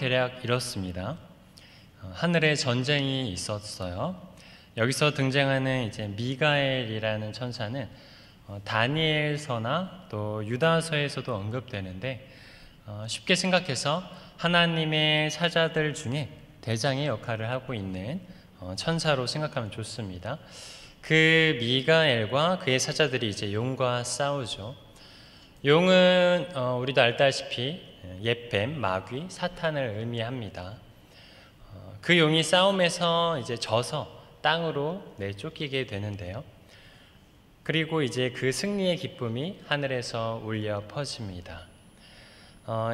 대략 이렇습니다. 하늘에 전쟁이 있었어요. 여기서 등장하는 이제 미가엘이라는 천사는 다니엘서나 또 유다서에서도 언급되는데 쉽게 생각해서 하나님의 사자들 중에 대장의 역할을 하고 있는 천사로 생각하면 좋습니다. 그 미가엘과 그의 사자들이 이제 용과 싸우죠. 용은 우리도 알다시피 옛뱀, 마귀, 사탄을 의미합니다. 그 용이 싸움에서 이제 져서 땅으로 내쫓기게 되는데요. 그리고 이제 그 승리의 기쁨이 하늘에서 울려 퍼집니다.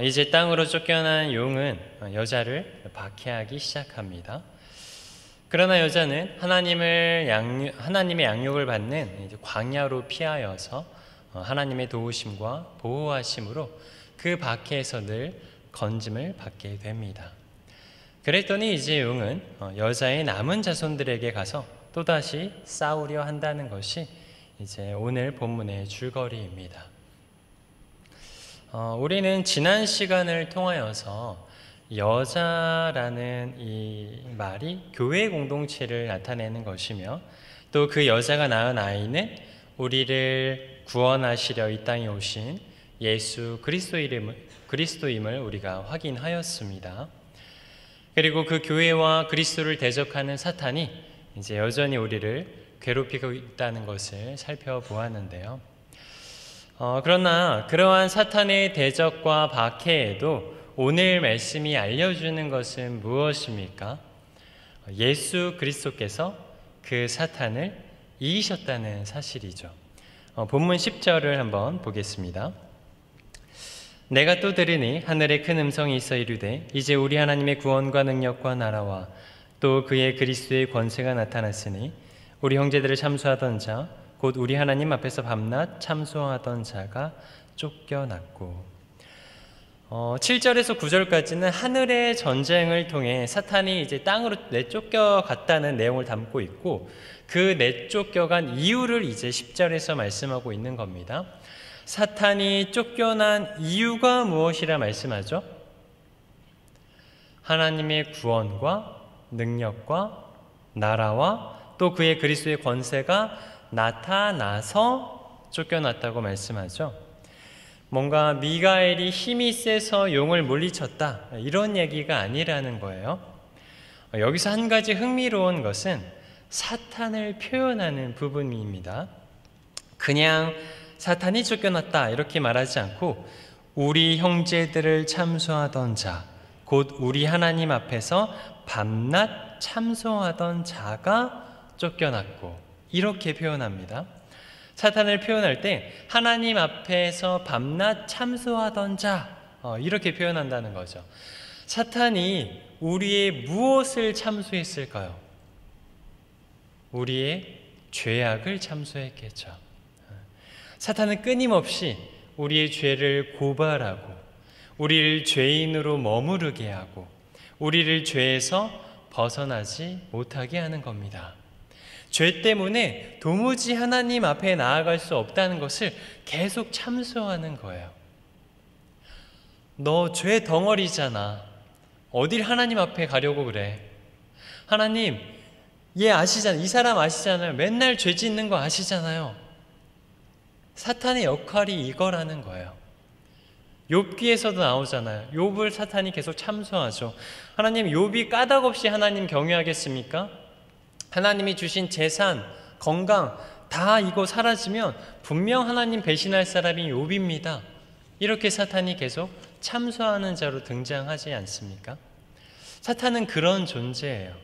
이제 땅으로 쫓겨난 용은 여자를 박해하기 시작합니다. 그러나 여자는 하나님의 양육을 받는 이제 광야로 피하여서 하나님의 도우심과 보호하심으로 그 박해에서 늘 건짐을 받게 됩니다. 그랬더니 이제 용은 여자의 남은 자손들에게 가서 또다시 싸우려 한다는 것이 이제 오늘 본문의 줄거리입니다. 우리는 지난 시간을 통하여서 여자라는 이 말이 교회 공동체를 나타내는 것이며 또 그 여자가 낳은 아이는 우리를 구원하시려 이 땅에 오신 예수 그리스도임을 우리가 확인하였습니다. 그리고 그 교회와 그리스도를 대적하는 사탄이 이제 여전히 우리를 괴롭히고 있다는 것을 살펴보았는데요. 그러나 그러한 사탄의 대적과 박해에도 오늘 말씀이 알려주는 것은 무엇입니까? 예수 그리스도께서 그 사탄을 이기셨다는 사실이죠. 본문 10절을 한번 보겠습니다. 내가 또 들으니 하늘에 큰 음성이 있어 이르되 이제 우리 하나님의 구원과 능력과 나라와 또 그의 그리스도의 권세가 나타났으니 우리 형제들을 참수하던 자 곧 우리 하나님 앞에서 밤낮 참수하던 자가 쫓겨났고 7절에서 9절까지는 하늘의 전쟁을 통해 사탄이 이제 땅으로 내쫓겨갔다는 내용을 담고 있고 그 내쫓겨간 이유를 이제 10절에서 말씀하고 있는 겁니다. 사탄이 쫓겨난 이유가 무엇이라 말씀하죠? 하나님의 구원과 능력과 나라와 또 그의 그리스도의 권세가 나타나서 쫓겨났다고 말씀하죠. 뭔가 미가엘이 힘이 세서 용을 물리쳤다 이런 얘기가 아니라는 거예요. 여기서 한 가지 흥미로운 것은 사탄을 표현하는 부분입니다. 그냥 사탄이 쫓겨났다 이렇게 말하지 않고 우리 형제들을 참수하던 자, 곧 우리 하나님 앞에서 밤낮 참수하던 자가 쫓겨났고 이렇게 표현합니다. 사탄을 표현할 때 하나님 앞에서 밤낮 참수하던 자 이렇게 표현한다는 거죠. 사탄이 우리의 무엇을 참수했을까요? 우리의 죄악을 참수했겠죠. 사탄은 끊임없이 우리의 죄를 고발하고 우리를 죄인으로 머무르게 하고 우리를 죄에서 벗어나지 못하게 하는 겁니다. 죄 때문에 도무지 하나님 앞에 나아갈 수 없다는 것을 계속 참수하는 거예요. 너 죄 덩어리잖아. 어딜 하나님 앞에 가려고 그래. 하나님, 얘 아시잖아요. 이 사람 아시잖아요. 맨날 죄 짓는 거 아시잖아요. 사탄의 역할이 이거라는 거예요. 욥기에서도 나오잖아요. 욥을 사탄이 계속 참수하죠. 하나님, 욥이 까닭없이 하나님 경외하겠습니까? 하나님이 주신 재산, 건강 다 이거 사라지면 분명 하나님 배신할 사람이 욥입니다. 이렇게 사탄이 계속 참수하는 자로 등장하지 않습니까? 사탄은 그런 존재예요.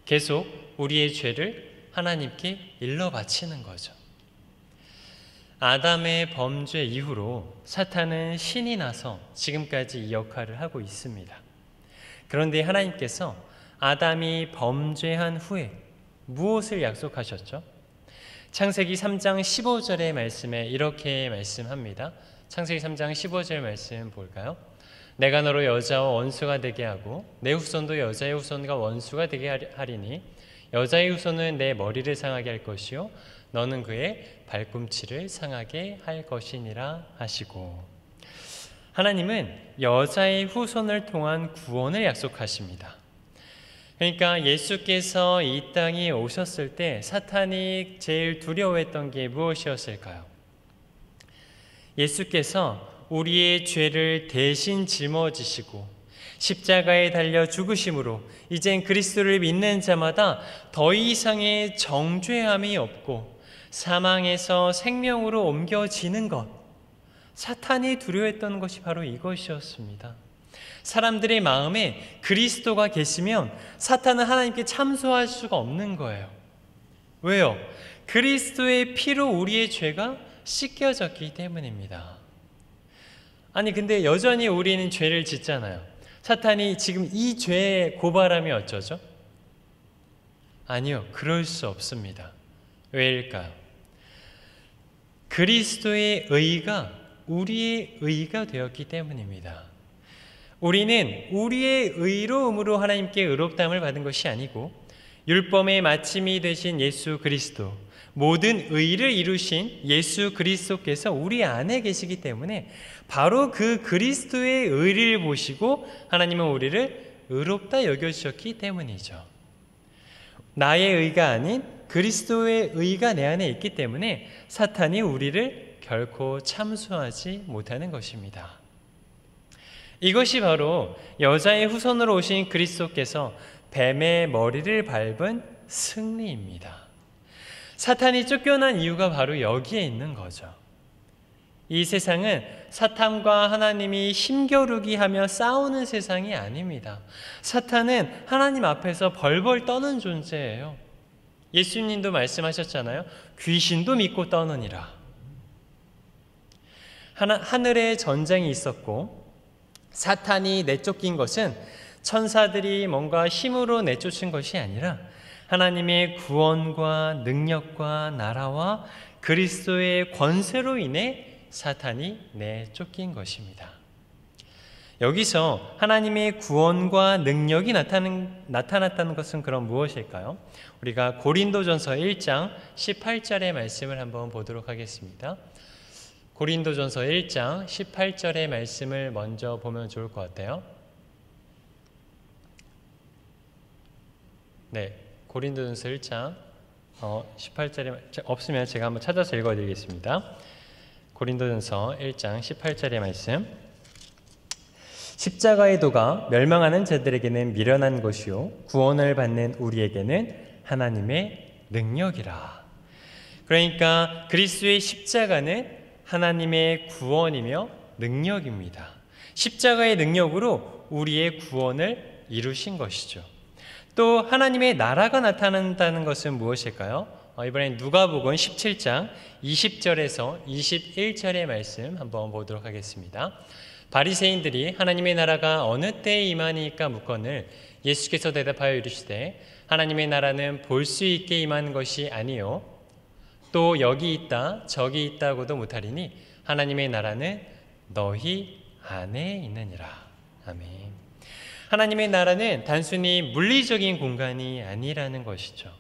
계속 우리의 죄를 하나님께 일러 바치는 거죠. 아담의 범죄 이후로 사탄은 신이 나서 지금까지 이 역할을 하고 있습니다. 그런데 하나님께서 아담이 범죄한 후에 무엇을 약속하셨죠? 창세기 3장 15절의 말씀에 이렇게 말씀합니다. 창세기 3장 15절 말씀 볼까요? 내가 너로 여자와 원수가 되게 하고 내 후손도 여자의 후손과 원수가 되게 하리니 여자의 후손은 내 머리를 상하게 할 것이요 너는 그의 발꿈치를 상하게 할 것이니라 하시고 하나님은 여자의 후손을 통한 구원을 약속하십니다. 그러니까 예수께서 이 땅에 오셨을 때 사탄이 제일 두려워했던 게 무엇이었을까요? 예수께서 우리의 죄를 대신 짊어지시고 십자가에 달려 죽으심으로 이젠 그리스도를 믿는 자마다 더 이상의 정죄함이 없고 사망에서 생명으로 옮겨지는 것, 사탄이 두려워했던 것이 바로 이것이었습니다. 사람들의 마음에 그리스도가 계시면 사탄은 하나님께 참소할 수가 없는 거예요. 왜요? 그리스도의 피로 우리의 죄가 씻겨졌기 때문입니다. 아니 근데 여전히 우리는 죄를 짓잖아요. 사탄이 지금 이 죄에 고발하면 어쩌죠? 아니요, 그럴 수 없습니다. 왜일까요? 그리스도의 의가 우리의 의가 되었기 때문입니다. 우리는 우리의 의로움으로 하나님께 의롭다함을 받은 것이 아니고 율법의 마침이 되신 예수 그리스도, 모든 의를 이루신 예수 그리스도께서 우리 안에 계시기 때문에 바로 그 그리스도의 의를 보시고 하나님은 우리를 의롭다 여겨주셨기 때문이죠. 나의 의가 아닌 그리스도의 의가 내 안에 있기 때문에 사탄이 우리를 결코 참수하지 못하는 것입니다. 이것이 바로 여자의 후손으로 오신 그리스도께서 뱀의 머리를 밟은 승리입니다. 사탄이 쫓겨난 이유가 바로 여기에 있는 거죠. 이 세상은 사탄과 하나님이 힘겨루기 하며 싸우는 세상이 아닙니다. 사탄은 하나님 앞에서 벌벌 떠는 존재예요. 예수님도 말씀하셨잖아요. 귀신도 믿고 떠느니라. 하늘에 전쟁이 있었고 사탄이 내쫓긴 것은 천사들이 뭔가 힘으로 내쫓은 것이 아니라 하나님의 구원과 능력과 나라와 그리스도의 권세로 인해 사탄이 내쫓긴 것입니다. 여기서 하나님의 구원과 능력이 나타났다는 것은 그럼 무엇일까요? 우리가 고린도전서 1장 18절의 말씀을 한번 보도록 하겠습니다. 고린도전서 1장 18절의 말씀을 먼저 보면 좋을 것 같아요. 네, 고린도전서 1장 18절에 없으면 제가 한번 찾아서 읽어드리겠습니다. 고린도전서 1장 18절의 말씀. 십자가의 도가 멸망하는 자들에게는 미련한 것이요 구원을 받는 우리에게는 하나님의 능력이라. 그러니까 그리스도의 십자가는 하나님의 구원이며 능력입니다. 십자가의 능력으로 우리의 구원을 이루신 것이죠. 또 하나님의 나라가 나타난다는 것은 무엇일까요? 이번엔 누가복음 17장 20절에서 21절의 말씀 한번 보도록 하겠습니다. 바리새인들이 하나님의 나라가 어느 때에 임하니까 묻거늘 예수께서 대답하여 이르시되 하나님의 나라는 볼 수 있게 임하는 것이 아니요 또 여기 있다 저기 있다고도 못하리니 하나님의 나라는 너희 안에 있느니라. 아멘. 하나님의 나라는 단순히 물리적인 공간이 아니라는 것이죠.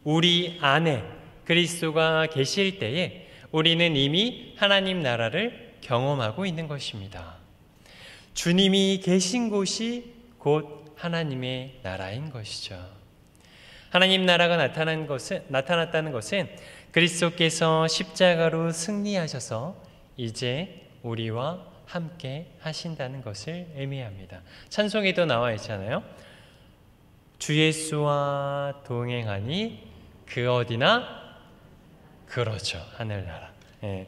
우리 안에 그리스도가 계실 때에 우리는 이미 하나님 나라를 경험하고 있는 것입니다. 주님이 계신 곳이 곧 하나님의 나라인 것이죠. 하나님 나라가 나타났다는 것은 그리스도께서 십자가로 승리하셔서 이제 우리와 함께 하신다는 것을 의미합니다. 찬송에도 나와 있잖아요. 주 예수와 동행하니 그 어디나 그렇죠. 하늘나라. 네,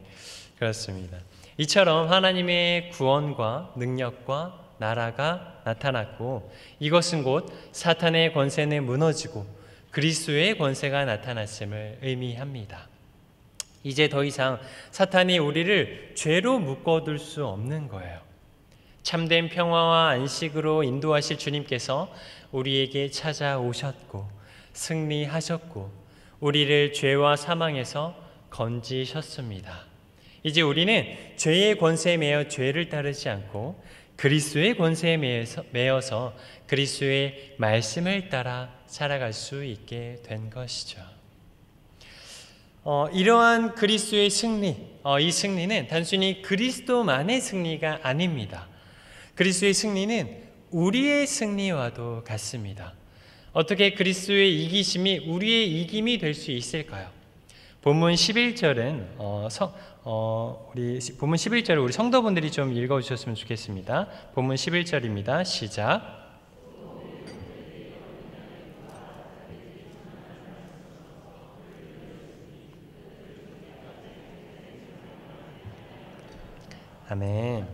그렇습니다. 이처럼 하나님의 구원과 능력과 나라가 나타났고 이것은 곧 사탄의 권세는 무너지고 그리스도의 권세가 나타났음을 의미합니다. 이제 더 이상 사탄이 우리를 죄로 묶어둘 수 없는 거예요. 참된 평화와 안식으로 인도하실 주님께서 우리에게 찾아오셨고 승리하셨고 우리를 죄와 사망에서 건지셨습니다. 이제 우리는 죄의 권세에 매여 죄를 따르지 않고 그리스도의 권세에 매여서 그리스도의 말씀을 따라 살아갈 수 있게 된 것이죠. 이러한 그리스도의 승리, 이 승리는 단순히 그리스도만의 승리가 아닙니다. 그리스도의 승리는 우리의 승리와도 같습니다. 어떻게 그리스도의 이기심이 우리의 이김이 될 수 있을까요? 본문 11절은 우리 본문 11절을 우리 성도분들이 좀 읽어주셨으면 좋겠습니다. 본문 11절입니다. 시작. 아멘.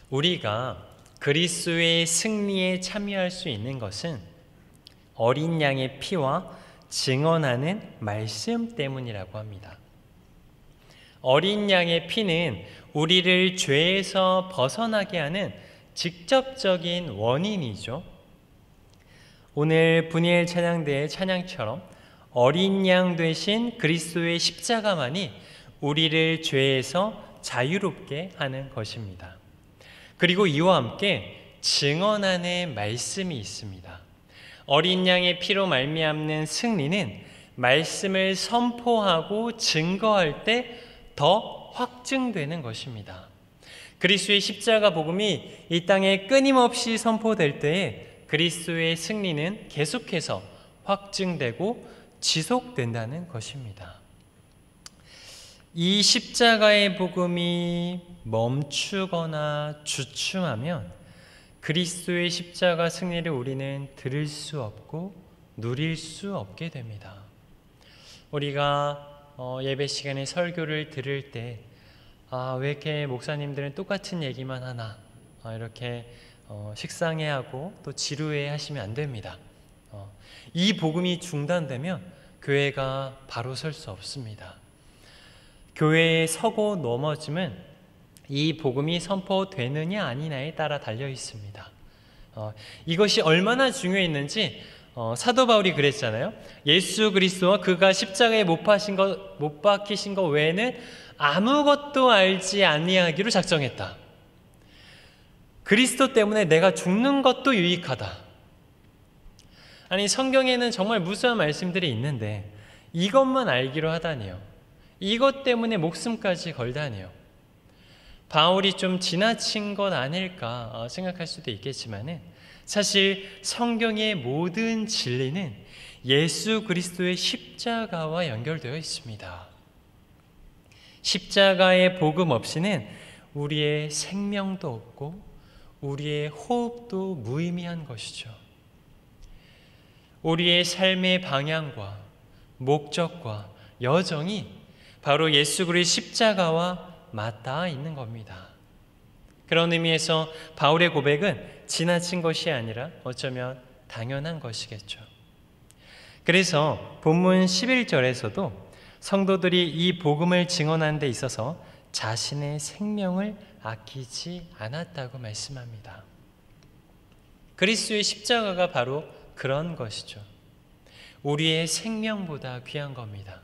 우리가 그리스도의 승리에 참여할 수 있는 것은 어린 양의 피와 증언하는 말씀 때문이라고 합니다. 어린 양의 피는 우리를 죄에서 벗어나게 하는 직접적인 원인이죠. 오늘 분이엘 찬양대의 찬양처럼 어린 양 되신 그리스도의 십자가만이 우리를 죄에서 자유롭게 하는 것입니다. 그리고 이와 함께 증언하는 말씀이 있습니다. 어린 양의 피로 말미암는 승리는 말씀을 선포하고 증거할 때 더 확증되는 것입니다. 그리스도의 십자가 복음이 이 땅에 끊임없이 선포될 때에 그리스도의 승리는 계속해서 확증되고 지속된다는 것입니다. 이 십자가의 복음이 멈추거나 주춤하면 그리스도의 십자가 승리를 우리는 들을 수 없고 누릴 수 없게 됩니다. 우리가 예배 시간에 설교를 들을 때 왜 이렇게 목사님들은 똑같은 얘기만 하나 이렇게 식상해하고 또 지루해하시면 안 됩니다. 이 복음이 중단되면 교회가 바로 설 수 없습니다. 교회에 서고 넘어짐은 이 복음이 선포되느냐 아니냐에 따라 달려 있습니다. 이것이 얼마나 중요했는지 사도 바울이 그랬잖아요. 예수 그리스도와 그가 십자가에 못 박히신 것 외에는 아무것도 알지 아니하기로 작정했다. 그리스도 때문에 내가 죽는 것도 유익하다. 아니, 성경에는 정말 무수한 말씀들이 있는데 이것만 알기로 하다니요. 이것 때문에 목숨까지 걸다니요. 바울이 좀 지나친 것 아닐까 생각할 수도 있겠지만은 사실 성경의 모든 진리는 예수 그리스도의 십자가와 연결되어 있습니다. 십자가의 복음 없이는 우리의 생명도 없고 우리의 호흡도 무의미한 것이죠. 우리의 삶의 방향과 목적과 여정이 바로 예수 그리스도의 십자가와 맞닿아 있는 겁니다. 그런 의미에서 바울의 고백은 지나친 것이 아니라 어쩌면 당연한 것이겠죠. 그래서 본문 11절에서도 성도들이 이 복음을 증언하는 데 있어서 자신의 생명을 아끼지 않았다고 말씀합니다. 그리스도의 십자가가 바로 그런 것이죠. 우리의 생명보다 귀한 겁니다.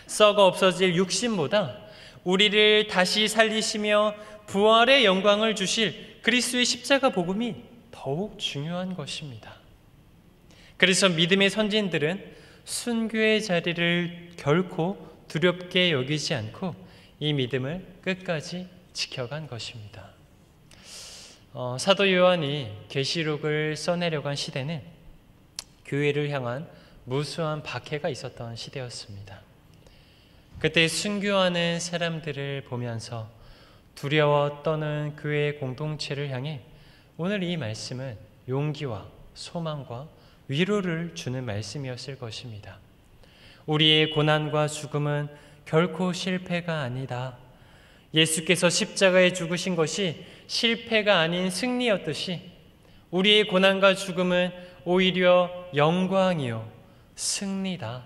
썩어 없어질 육신보다 우리를 다시 살리시며 부활의 영광을 주실 그리스도의 십자가 복음이 더욱 중요한 것입니다. 그래서 믿음의 선진들은 순교의 자리를 결코 두렵게 여기지 않고 이 믿음을 끝까지 지켜간 것입니다. 사도 요한이 계시록을 써내려간 시대는 교회를 향한 무수한 박해가 있었던 시대였습니다. 그때 순교하는 사람들을 보면서 두려워 떠는 교회의 공동체를 향해 오늘 이 말씀은 용기와 소망과 위로를 주는 말씀이었을 것입니다. 우리의 고난과 죽음은 결코 실패가 아니다. 예수께서 십자가에 죽으신 것이 실패가 아닌 승리였듯이 우리의 고난과 죽음은 오히려 영광이요 승리다.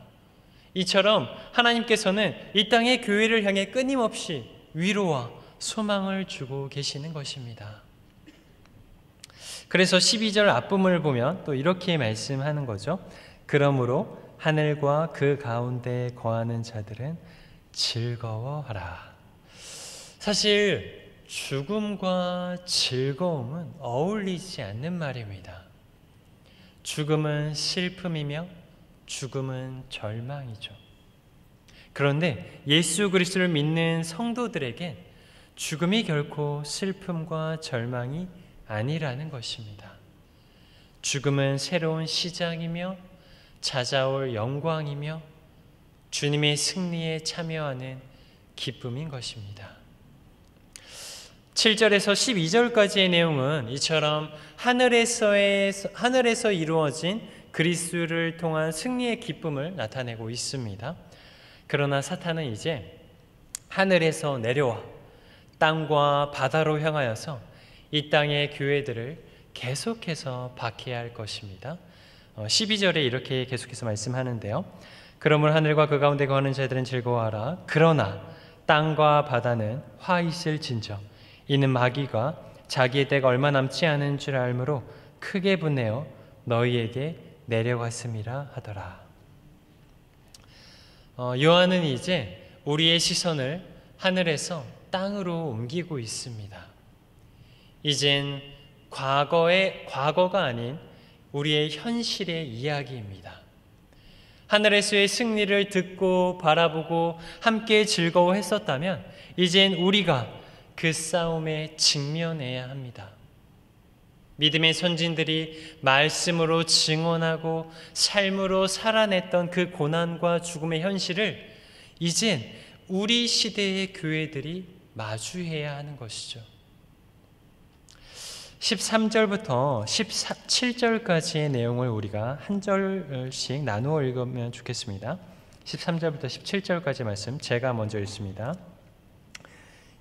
이처럼 하나님께서는 이 땅의 교회를 향해 끊임없이 위로와 소망을 주고 계시는 것입니다. 그래서 12절 앞부분을 보면 또 이렇게 말씀하는 거죠. 그러므로 하늘과 그 가운데 거하는 자들은 즐거워하라. 사실 죽음과 즐거움은 어울리지 않는 말입니다. 죽음은 슬픔이며 죽음은 절망이죠. 그런데 예수 그리스도를 믿는 성도들에게 죽음이 결코 슬픔과 절망이 아니라는 것입니다. 죽음은 새로운 시작이며 찾아올 영광이며 주님의 승리에 참여하는 기쁨인 것입니다. 7절에서 12절까지의 내용은 이처럼 하늘에서 이루어진 그리스도를 통한 승리의 기쁨을 나타내고 있습니다. 그러나 사탄은 이제 하늘에서 내려와 땅과 바다로 향하여서 이 땅의 교회들을 계속해서 박해할 것입니다. 12절에 이렇게 계속해서 말씀하는데요. 그러므로 하늘과 그 가운데 거하는 자들은 즐거워하라. 그러나 땅과 바다는 화 있을진저 이는 마귀가 자기의 때가 얼마 남지 않은 줄 알므로 크게 분내어 너희에게 내려갔음이라 하더라. 요한은 이제 우리의 시선을 하늘에서 땅으로 옮기고 있습니다. 이젠 과거가 아닌 우리의 현실의 이야기입니다. 하늘에서의 승리를 듣고 바라보고 함께 즐거워했었다면 이젠 우리가 그 싸움에 직면해야 합니다. 믿음의 선진들이 말씀으로 증언하고 삶으로 살아냈던 그 고난과 죽음의 현실을 이젠 우리 시대의 교회들이 마주해야 하는 것이죠. 13절부터 17절까지의 내용을 우리가 한 절씩 나누어 읽으면 좋겠습니다. 13절부터 17절까지 말씀 제가 먼저 읽습니다.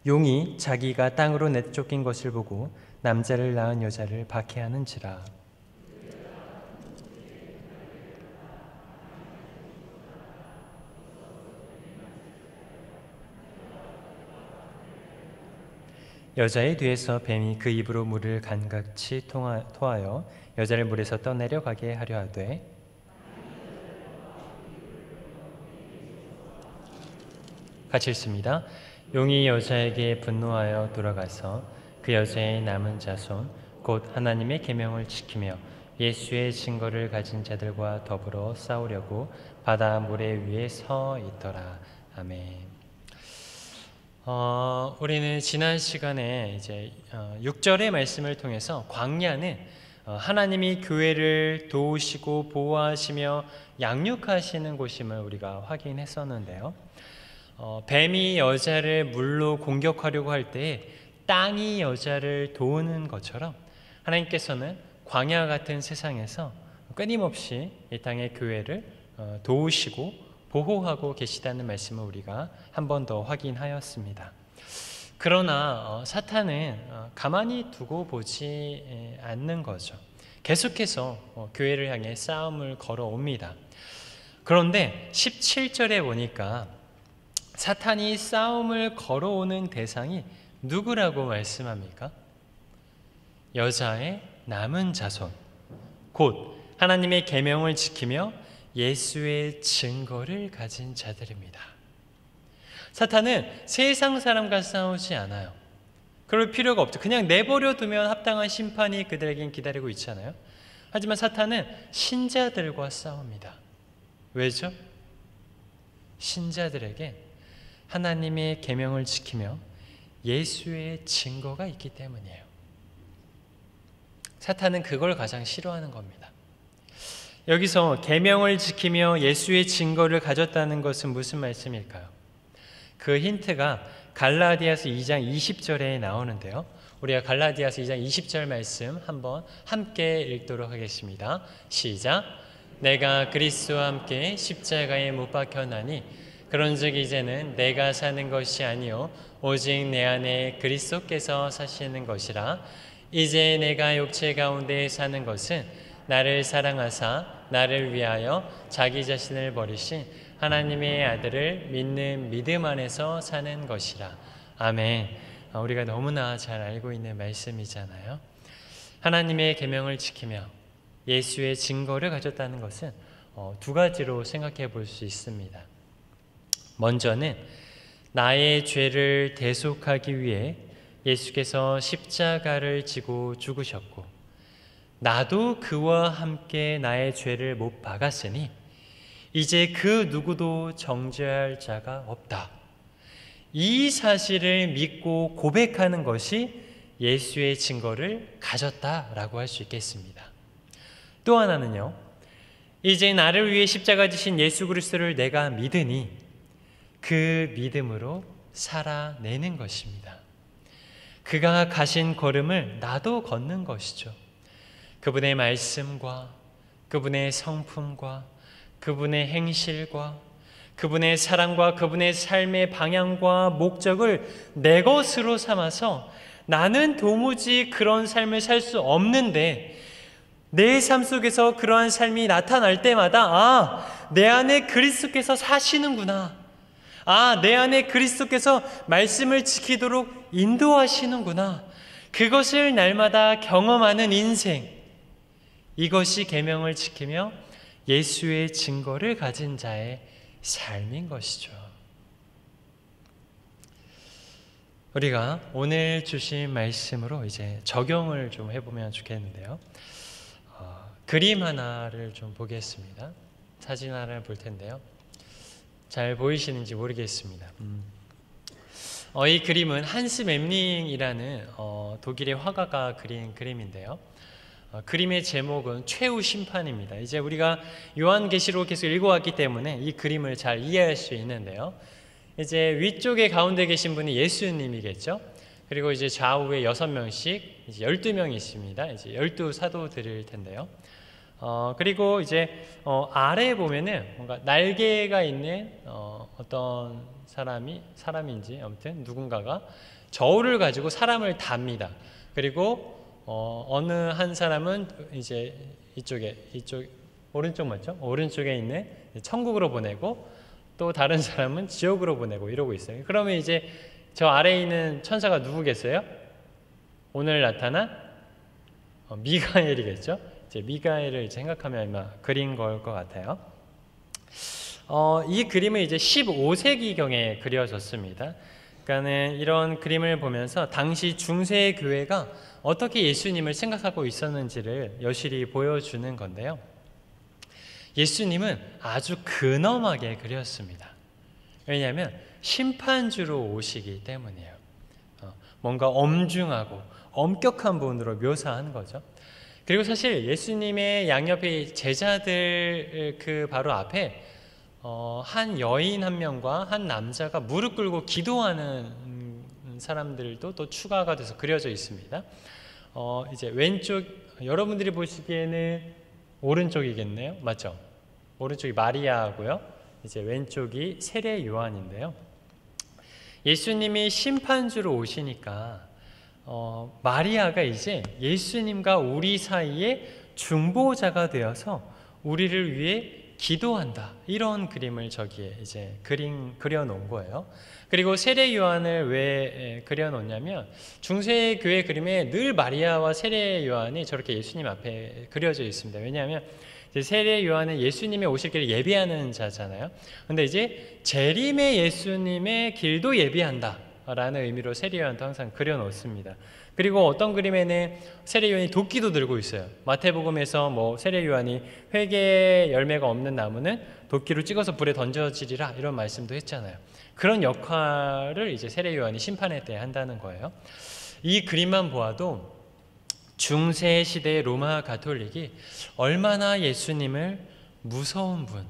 용이 자기가 땅으로 내쫓긴 것을 보고 남자를 낳은 여자를 박해하는지라. 여자의 뒤에서 뱀이 그 입으로 물을 간같이 토하여 여자를 물에서 떠내려가게 하려 하되 같이 읽습니다. 용이 여자에게 분노하여 돌아가서 그 여자의 남은 자손 곧 하나님의 계명을 지키며 예수의 증거를 가진 자들과 더불어 싸우려고 바다 모래 위에 서 있더라. 아멘. 우리는 지난 시간에 이제 6절의 말씀을 통해서 광야는 하나님이 교회를 도우시고 보호하시며 양육하시는 곳임을 우리가 확인했었는데요. 뱀이 여자를 물로 공격하려고 할 때 땅이 여자를 도우는 것처럼 하나님께서는 광야 같은 세상에서 끊임없이 이 땅의 교회를 도우시고 보호하고 계시다는 말씀을 우리가 한 번 더 확인하였습니다. 그러나 사탄은 가만히 두고 보지 않는 거죠. 계속해서 교회를 향해 싸움을 걸어옵니다. 그런데 17절에 보니까 사탄이 싸움을 걸어오는 대상이 누구라고 말씀합니까? 여자의 남은 자손, 곧 하나님의 계명을 지키며 예수의 증거를 가진 자들입니다. 사탄은 세상 사람과 싸우지 않아요. 그럴 필요가 없죠. 그냥 내버려 두면 합당한 심판이 그들에겐 기다리고 있잖아요. 하지만 사탄은 신자들과 싸웁니다. 왜죠? 신자들에게 하나님의 계명을 지키며 예수의 증거가 있기 때문이에요. 사탄은 그걸 가장 싫어하는 겁니다. 여기서 계명을 지키며 예수의 증거를 가졌다는 것은 무슨 말씀일까요? 그 힌트가 갈라디아서 2장 20절에 나오는데요. 우리가 갈라디아서 2장 20절 말씀 한번 함께 읽도록 하겠습니다. 시작. 내가 그리스도와 함께 십자가에 못 박혀나니 그런즉 이제는 내가 사는 것이 아니요 오직 내 안에 그리스도께서 사시는 것이라. 이제 내가 육체 가운데 사는 것은 나를 사랑하사 나를 위하여 자기 자신을 버리신 하나님의 아들을 믿는 믿음 안에서 사는 것이라. 아멘. 우리가 너무나 잘 알고 있는 말씀이잖아요. 하나님의 계명을 지키며 예수의 증거를 가졌다는 것은 두 가지로 생각해 볼 수 있습니다. 먼저는 나의 죄를 대속하기 위해 예수께서 십자가를 지고 죽으셨고 나도 그와 함께 나의 죄를 못 박았으니 이제 그 누구도 정죄할 자가 없다. 이 사실을 믿고 고백하는 것이 예수의 증거를 가졌다라고 할 수 있겠습니다. 또 하나는요, 이제 나를 위해 십자가 지신 예수 그리스도를 내가 믿으니 그 믿음으로 살아내는 것입니다. 그가 가신 걸음을 나도 걷는 것이죠. 그분의 말씀과 그분의 성품과 그분의 행실과 그분의 사랑과 그분의 삶의 방향과 목적을 내 것으로 삼아서 나는 도무지 그런 삶을 살 수 없는데 내 삶 속에서 그러한 삶이 나타날 때마다 내 안에 그리스도께서 사시는구나. 내 안에 그리스도께서 말씀을 지키도록 인도하시는구나. 그것을 날마다 경험하는 인생. 이것이 계명을 지키며 예수의 증거를 가진 자의 삶인 것이죠. 우리가 오늘 주신 말씀으로 이제 적용을 좀 해보면 좋겠는데요. 그림 하나를 좀 보겠습니다. 사진 하나를 볼 텐데요. 잘 보이시는지 모르겠습니다. 이 그림은 한스 memling이라는 독일의 화가가 그린 그림인데요. 그림의 제목은 최후 심판입니다. 이제 우리가 요한계시록 계속 읽어왔기 때문에 이 그림을 잘 이해할 수 있는데요. 이제 위쪽에 가운데 계신 분이 예수님이겠죠. 그리고 이제 좌우에 6명씩 이제 12명이 있습니다. 이제 12사도들일 텐데요. 그리고 이제 아래에 보면은 뭔가 날개가 있는 어떤 사람인지 아무튼 누군가가 저울을 가지고 사람을 답니다. 그리고 어느 한 사람은 이제 이쪽 오른쪽 맞죠? 오른쪽에 있는 천국으로 보내고 또 다른 사람은 지옥으로 보내고 이러고 있어요. 그러면 이제 저 아래에 있는 천사가 누구겠어요? 오늘 나타난 미가엘이겠죠? 이제 미가엘을 생각하면 아마 그린 걸 것 같아요. 이 그림은 이제 15세기경에 그려졌습니다. 그러니까는 이런 그림을 보면서 당시 중세 교회가 어떻게 예수님을 생각하고 있었는지를 여실히 보여주는 건데요. 예수님은 아주 근엄하게 그렸습니다. 왜냐하면 심판주로 오시기 때문이에요. 뭔가 엄중하고 엄격한 분으로 묘사한 거죠. 그리고 사실 예수님의 양옆에 제자들 그 바로 앞에 한 여인 한 명과 한 남자가 무릎 꿇고 기도하는 사람들도 또 추가가 돼서 그려져 있습니다. 이제 왼쪽 여러분들이 보시기에는 오른쪽이겠네요, 맞죠? 오른쪽이 마리아고요. 이제 왼쪽이 세례 요한인데요. 예수님이 심판주로 오시니까 마리아가 이제 예수님과 우리 사이에 중보자가 되어서 우리를 위해 기도한다. 이런 그림을 저기에 이제 그려 놓은 거예요. 그리고 세례 요한을 왜 그려 놓냐면 중세 교회 그림에 늘 마리아와 세례 요한이 저렇게 예수님 앞에 그려져 있습니다. 왜냐하면 이제 세례 요한은 예수님의 오실 길을 예비하는 자잖아요. 근데 이제 재림의 예수님의 길도 예비한다 라는 의미로 세례 요한도 항상 그려 놓습니다. 그리고 어떤 그림에는 세례 요한이 도끼도 들고 있어요. 마태복음에서 뭐 세례 요한이 회개 열매가 없는 나무는 도끼로 찍어서 불에 던져지리라 이런 말씀도 했잖아요. 그런 역할을 이제 세례 요한이 심판회 때 한다는 거예요. 이 그림만 보아도 중세 시대의 로마 가톨릭이 얼마나 예수님을 무서운 분,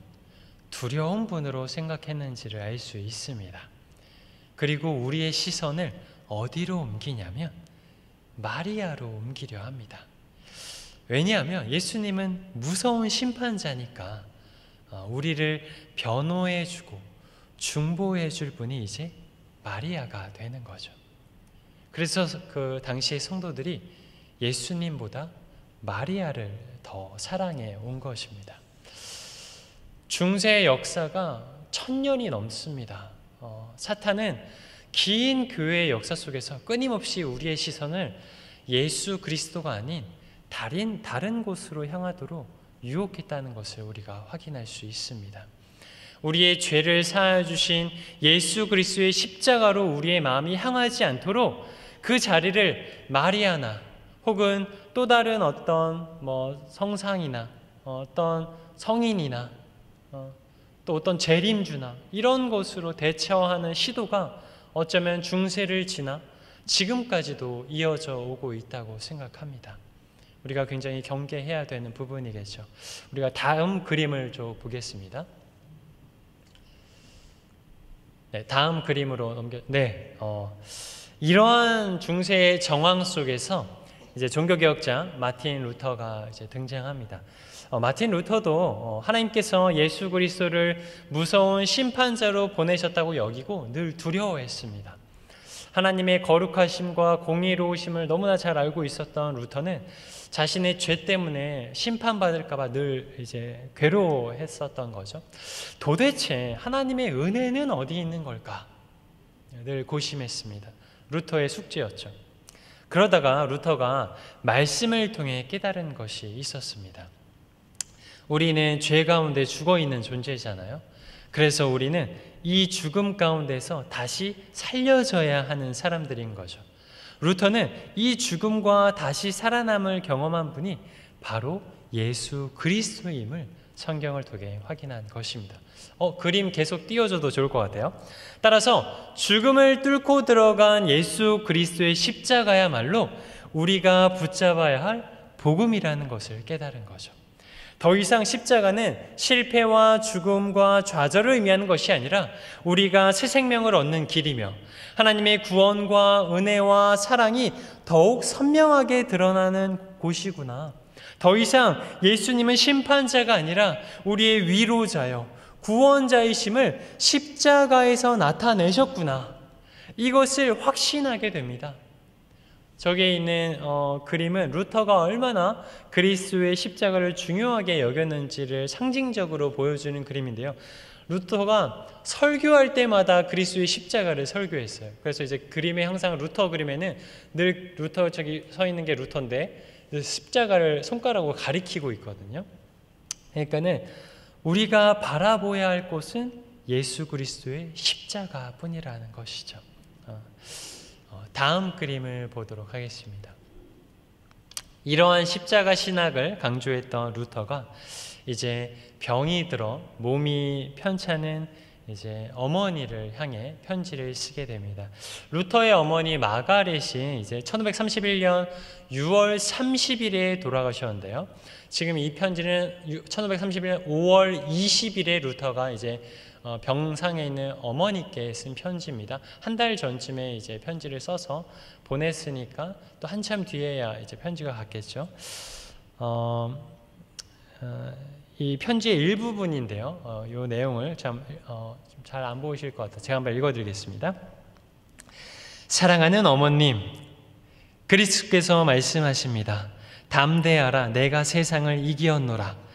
두려운 분으로 생각했는지를 알 수 있습니다. 그리고 우리의 시선을 어디로 옮기냐면 마리아로 옮기려 합니다. 왜냐하면 예수님은 무서운 심판자니까 우리를 변호해주고 중보해줄 분이 이제 마리아가 되는 거죠. 그래서 그 당시의 성도들이 예수님보다 마리아를 더 사랑해 온 것입니다. 중세의 역사가 1000년이 넘습니다. 사탄은 긴 교회의 역사 속에서 끊임없이 우리의 시선을 예수 그리스도가 아닌 다른 곳으로 향하도록 유혹했다는 것을 우리가 확인할 수 있습니다. 우리의 죄를 사하여주신 예수 그리스도의 십자가로 우리의 마음이 향하지 않도록 그 자리를 마리아나 혹은 또 다른 어떤 성상이나 어떤 성인이나 또 어떤 재림주나 이런 것으로 대처하는 시도가 어쩌면 중세를 지나 지금까지도 이어져 오고 있다고 생각합니다. 우리가 굉장히 경계해야 되는 부분이겠죠. 우리가 다음 그림을 좀 보겠습니다. 네, 다음 그림으로 이러한 중세의 정황 속에서 이제 종교개혁자 마틴 루터가 이제 등장합니다. 마틴 루터도 하나님께서 예수 그리스도를 무서운 심판자로 보내셨다고 여기고 늘 두려워했습니다. 하나님의 거룩하심과 공의로우심을 너무나 잘 알고 있었던 루터는 자신의 죄 때문에 심판받을까봐 늘 이제 괴로워했었던 거죠. 도대체 하나님의 은혜는 어디 있는 걸까? 늘 고심했습니다. 루터의 숙제였죠. 그러다가 루터가 말씀을 통해 깨달은 것이 있었습니다. 우리는 죄 가운데 죽어있는 존재잖아요. 그래서 우리는 이 죽음 가운데서 다시 살려져야 하는 사람들인 거죠. 루터는 이 죽음과 다시 살아남을 경험한 분이 바로 예수 그리스도임을 성경을 통해 확인한 것입니다. 그림 계속 띄워줘도 좋을 것 같아요. 따라서 죽음을 뚫고 들어간 예수 그리스도의 십자가야말로 우리가 붙잡아야 할 복음이라는 것을 깨달은 거죠. 더 이상 십자가는 실패와 죽음과 좌절을 의미하는 것이 아니라 우리가 새 생명을 얻는 길이며 하나님의 구원과 은혜와 사랑이 더욱 선명하게 드러나는 곳이구나. 더 이상 예수님은 심판자가 아니라 우리의 위로자요 구원자이심을 십자가에서 나타내셨구나. 이것을 확신하게 됩니다. 저기에 있는 그림은 루터가 얼마나 그리스도의 십자가를 중요하게 여겼는지를 상징적으로 보여주는 그림인데요. 루터가 설교할 때마다 그리스도의 십자가를 설교했어요. 그래서 이제 그림에 항상 루터 그림에는 늘 루터 저기 서 있는 게 루터인데 십자가를 손가락으로 가리키고 있거든요. 그러니까는 우리가 바라보아야 할 곳은 예수 그리스도의 십자가뿐이라는 것이죠. 다음 그림을 보도록 하겠습니다. 이러한 십자가 신학을 강조했던 루터가 이제 병이 들어 몸이 편찮은 이제 어머니를 향해 편지를 쓰게 됩니다. 루터의 어머니 마가렛이 이제 1531년 6월 30일에 돌아가셨는데요. 지금 이 편지는 1531년 5월 20일에 루터가 이제 병상에 있는 어머니께 쓴 편지입니다. 한 달 전쯤에 이제 편지를 써서 보냈으니까 또 한참 뒤에야 이제 편지가 갔겠죠. 이 편지의 일부분인데요. 이 내용을 잘 안 보이실 것 같아요. 제가 한번 읽어드리겠습니다. 사랑하는 어머님, 그리스도께서 말씀하십니다. 담대하라, 내가 세상을 이기었노라.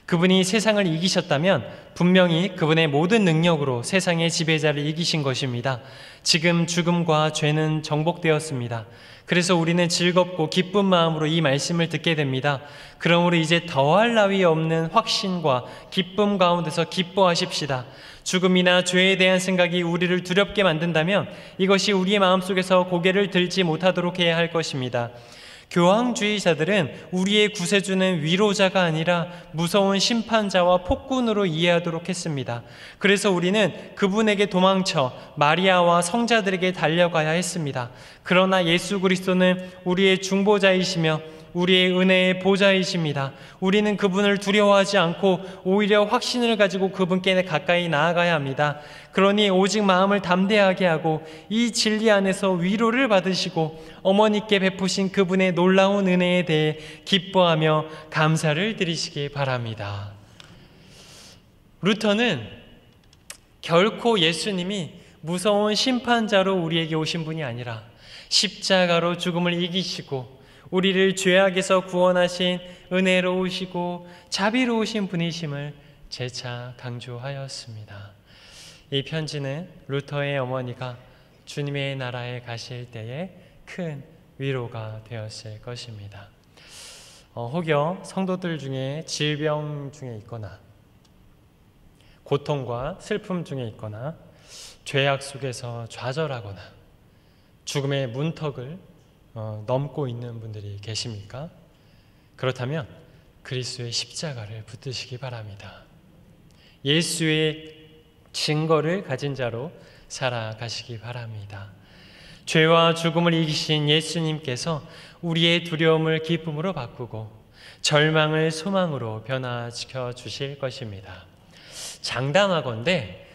그분이 세상을 이기셨다면 분명히 그분의 모든 능력으로 세상의 지배자를 이기신 것입니다. 지금 죽음과 죄는 정복되었습니다. 그래서 우리는 즐겁고 기쁜 마음으로 이 말씀을 듣게 됩니다. 그러므로 이제 더할 나위 없는 확신과 기쁨 가운데서 기뻐하십시다. 죽음이나 죄에 대한 생각이 우리를 두렵게 만든다면 이것이 우리의 마음속에서 고개를 들지 못하도록 해야 할 것입니다. 교황주의자들은 우리의 구세주는 위로자가 아니라 무서운 심판자와 폭군으로 이해하도록 했습니다. 그래서 우리는 그분에게 도망쳐 마리아와 성자들에게 달려가야 했습니다. 그러나 예수 그리스도는 우리의 중보자이시며 우리의 은혜의 보좌이십니다. 우리는 그분을 두려워하지 않고 오히려 확신을 가지고 그분께 가까이 나아가야 합니다. 그러니 오직 마음을 담대하게 하고 이 진리 안에서 위로를 받으시고 어머니께 베푸신 그분의 놀라운 은혜에 대해 기뻐하며 감사를 드리시기 바랍니다. 루터는 결코 예수님이 무서운 심판자로 우리에게 오신 분이 아니라 십자가로 죽음을 이기시고 우리를 죄악에서 구원하신 은혜로우시고 자비로우신 분이심을 재차 강조하였습니다. 이 편지는 루터의 어머니가 주님의 나라에 가실 때에 큰 위로가 되었을 것입니다. 혹여 성도들 중에 질병 중에 있거나 고통과 슬픔 중에 있거나 죄악 속에서 좌절하거나 죽음의 문턱을 넘고 있는 분들이 계십니까? 그렇다면 그리스도의 십자가를 붙드시기 바랍니다. 예수의 증거를 가진 자로 살아가시기 바랍니다. 죄와 죽음을 이기신 예수님께서 우리의 두려움을 기쁨으로 바꾸고 절망을 소망으로 변화시켜 주실 것입니다. 장담하건대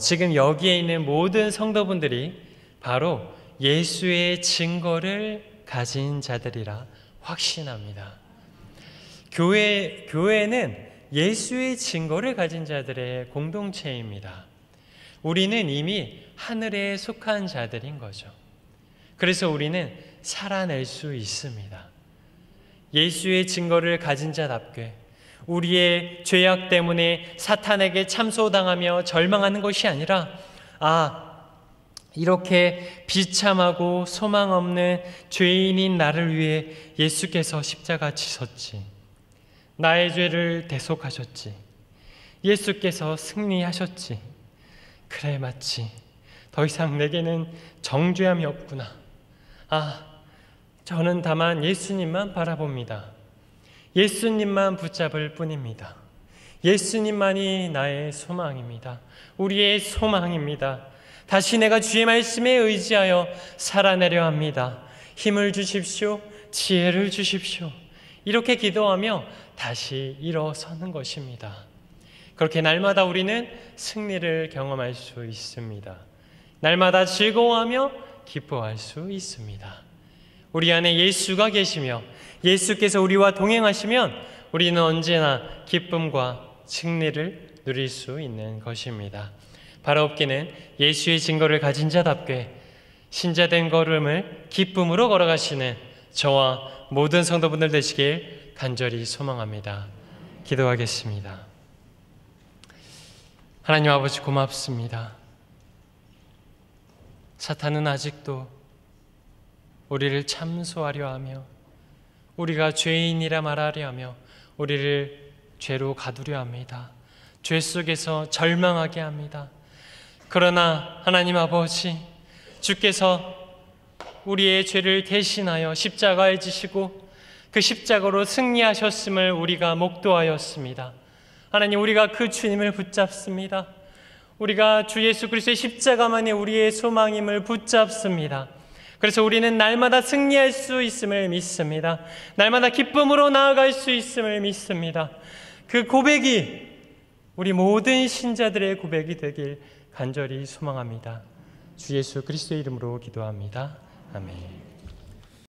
지금 여기에 있는 모든 성도분들이 바로 예수의 증거를 가진 자들이라 확신합니다. 교회는 예수의 증거를 가진 자들의 공동체입니다. 우리는 이미 하늘에 속한 자들인 거죠. 그래서 우리는 살아낼 수 있습니다. 예수의 증거를 가진 자답게 우리의 죄악 때문에 사탄에게 참소당하며 절망하는 것이 아니라 이렇게 비참하고 소망 없는 죄인인 나를 위해 예수께서 십자가 지셨지. 나의 죄를 대속하셨지. 예수께서 승리하셨지. 그래, 맞지. 더 이상 내게는 정죄함이 없구나. 저는 다만 예수님만 바라봅니다. 예수님만 붙잡을 뿐입니다. 예수님만이 나의 소망입니다. 우리의 소망입니다. 다시 내가 주의 말씀에 의지하여 살아내려 합니다. 힘을 주십시오. 지혜를 주십시오. 이렇게 기도하며 다시 일어서는 것입니다. 그렇게 날마다 우리는 승리를 경험할 수 있습니다. 날마다 즐거워하며 기뻐할 수 있습니다. 우리 안에 예수가 계시며 예수께서 우리와 동행하시면 우리는 언제나 기쁨과 승리를 누릴 수 있는 것입니다. 바라옵기는 예수의 증거를 가진 자답게 신자된 걸음을 기쁨으로 걸어가시는 저와 모든 성도분들 되시길 간절히 소망합니다. 기도하겠습니다. 하나님 아버지, 고맙습니다. 사탄은 아직도 우리를 참소하려 하며 우리가 죄인이라 말하려 하며 우리를 죄로 가두려 합니다. 죄 속에서 절망하게 합니다. 그러나 하나님 아버지, 주께서 우리의 죄를 대신하여 십자가에 지시고 그 십자가로 승리하셨음을 우리가 목도하였습니다. 하나님, 우리가 그 주님을 붙잡습니다. 우리가 주 예수 그리스도의 십자가만이 우리의 소망임을 붙잡습니다. 그래서 우리는 날마다 승리할 수 있음을 믿습니다. 날마다 기쁨으로 나아갈 수 있음을 믿습니다. 그 고백이 우리 모든 신자들의 고백이 되길 간절히 소망합니다. 주 예수 그리스도의 이름으로 기도합니다. 아멘.